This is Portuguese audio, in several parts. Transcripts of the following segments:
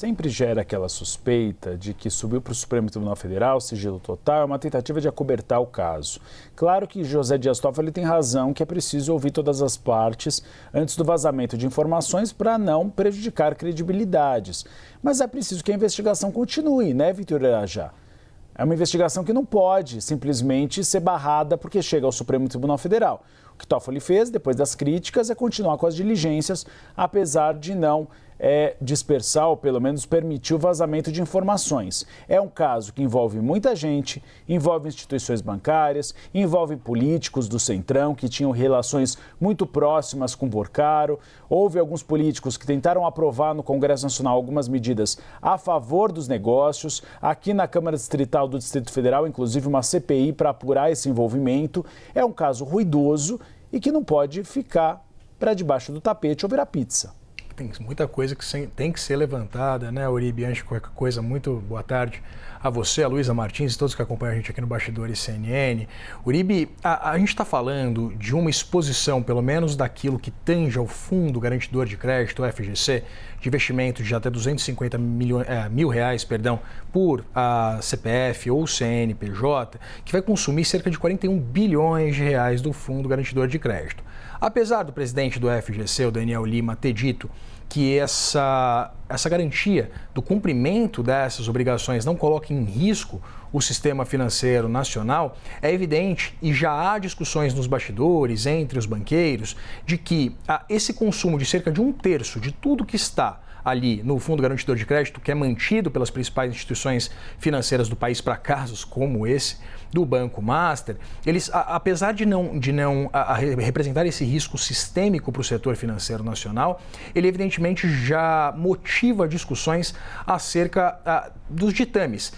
Sempre gera aquela suspeita de que subiu para o Supremo Tribunal Federal, sigilo total, é uma tentativa de acobertar o caso. Claro que José Dias Toffoli tem razão que é preciso ouvir todas as partes antes do vazamento de informações para não prejudicar credibilidades. Mas é preciso que a investigação continue, né, Vitor Irajá? É uma investigação que não pode simplesmente ser barrada porque chega ao Supremo Tribunal Federal. O que Toffoli fez, depois das críticas, é continuar com as diligências, apesar de não dispersar ou pelo menos permitir o vazamento de informações. É um caso que envolve muita gente, envolve instituições bancárias, envolve políticos do Centrão que tinham relações muito próximas com Porcaro. Houve alguns políticos que tentaram aprovar no Congresso Nacional algumas medidas a favor dos negócios. Aqui na Câmara Distrital do Distrito Federal, inclusive uma CPI para apurar esse envolvimento. É um caso ruidoso e que não pode ficar para debaixo do tapete ou virar pizza. Tem muita coisa que tem que ser levantada, né, Uribe? Antes de qualquer coisa, muito boa tarde a você, a Luísa Martins e todos que acompanham a gente aqui no Bastidores CNN. Uribe, a gente está falando de uma exposição, pelo menos daquilo que tange ao Fundo Garantidor de Crédito, o FGC, de investimento de até 250 mil reais, por CPF ou CNPJ, que vai consumir cerca de 41 bilhões de reais do Fundo Garantidor de Crédito. Apesar do presidente do FGC, o Daniel Lima, ter dito que essa garantia do cumprimento dessas obrigações não coloca em risco o sistema financeiro nacional, é evidente e já há discussões nos bastidores entre os banqueiros de que esse consumo de cerca de 1/3 de tudo que está ali no Fundo Garantidor de Crédito, que é mantido pelas principais instituições financeiras do país para casos como esse do Banco Master, eles, apesar de não representar esse risco sistêmico para o setor financeiro nacional, ele evidentemente já motiva discussões acerca dos ditames,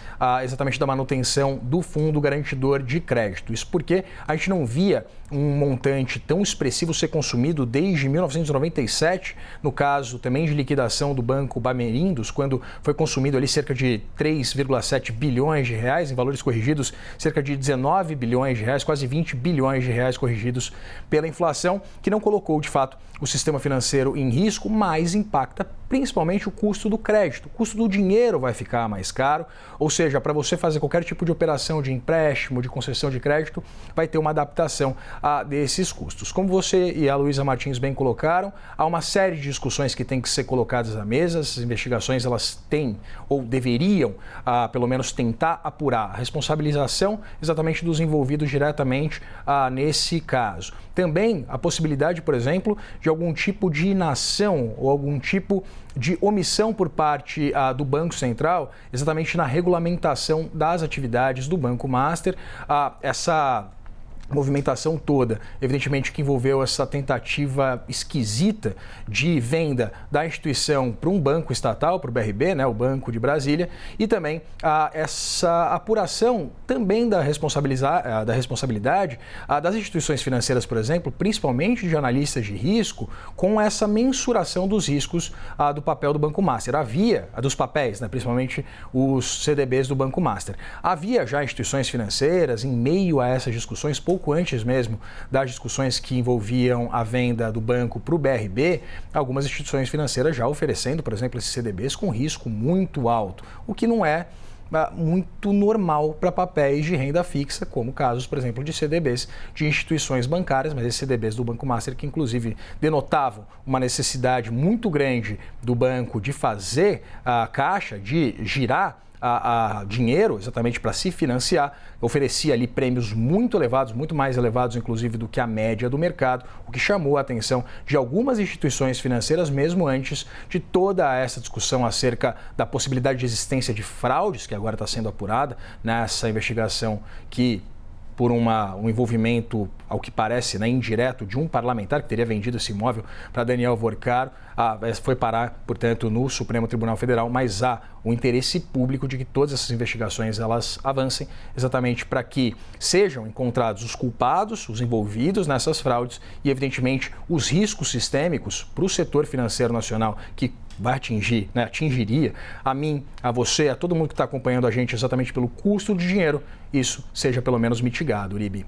exatamente da manutenção do Fundo Garantidor de Crédito. Isso porque a gente não via um montante tão expressivo ser consumido desde 1997, no caso também de liquidação do Banco Bamerindos, quando foi consumido ali cerca de 3,7 bilhões de reais, em valores corrigidos cerca de 19 bilhões de reais, quase 20 bilhões de reais corrigidos pela inflação, que não colocou de fato o sistema financeiro em risco, mas impacta principalmente o custo do crédito. O custo do dinheiro vai ficar mais caro, ou seja, para você fazer qualquer tipo de operação de empréstimo, de concessão de crédito, vai ter uma adaptação desses custos. Como você e a Luísa Martins bem colocaram, há uma série de discussões que têm que ser colocadas à mesa. Essas investigações elas têm ou deveriam, pelo menos, tentar apurar a responsabilização exatamente dos envolvidos diretamente nesse caso. Também a possibilidade, por exemplo, de algum tipo de inação ou algum tipo de omissão por parte do Banco Central, exatamente na regulamentação das atividades do Banco Master. Essa movimentação toda, evidentemente que envolveu essa tentativa esquisita de venda da instituição para um banco estatal, para o BRB, né, o Banco de Brasília, e também essa apuração também da responsabilidade das instituições financeiras, por exemplo, principalmente de analistas de risco, com essa mensuração dos riscos do papel do Banco Master. Havia, dos papéis, né, principalmente os CDBs do Banco Master. Havia já instituições financeiras em meio a essas discussões, pouco antes mesmo das discussões que envolviam a venda do banco para o BRB, algumas instituições financeiras já oferecendo, por exemplo, esses CDBs com risco muito alto, o que não é muito normal para papéis de renda fixa, como casos, por exemplo, de CDBs de instituições bancárias, mas esses CDBs do Banco Master que inclusive denotavam uma necessidade muito grande do banco de fazer a caixa, de girar dinheiro exatamente para se financiar, oferecia ali prêmios muito elevados, muito mais elevados inclusive do que a média do mercado, o que chamou a atenção de algumas instituições financeiras mesmo antes de toda essa discussão acerca da possibilidade de existência de fraudes, que agora está sendo apurada nessa investigação que por um envolvimento, ao que parece, né, indireto de um parlamentar que teria vendido esse imóvel para Daniel Porcaro, foi parar, portanto, no Supremo Tribunal Federal, mas há o interesse público de que todas essas investigações elas avancem exatamente para que sejam encontrados os culpados, os envolvidos nessas fraudes e, evidentemente, os riscos sistêmicos para o setor financeiro nacional que vai atingir, né, atingiria a mim, a você, a todo mundo que está acompanhando a gente exatamente pelo custo de dinheiro, isso seja pelo menos mitigado, Uribe.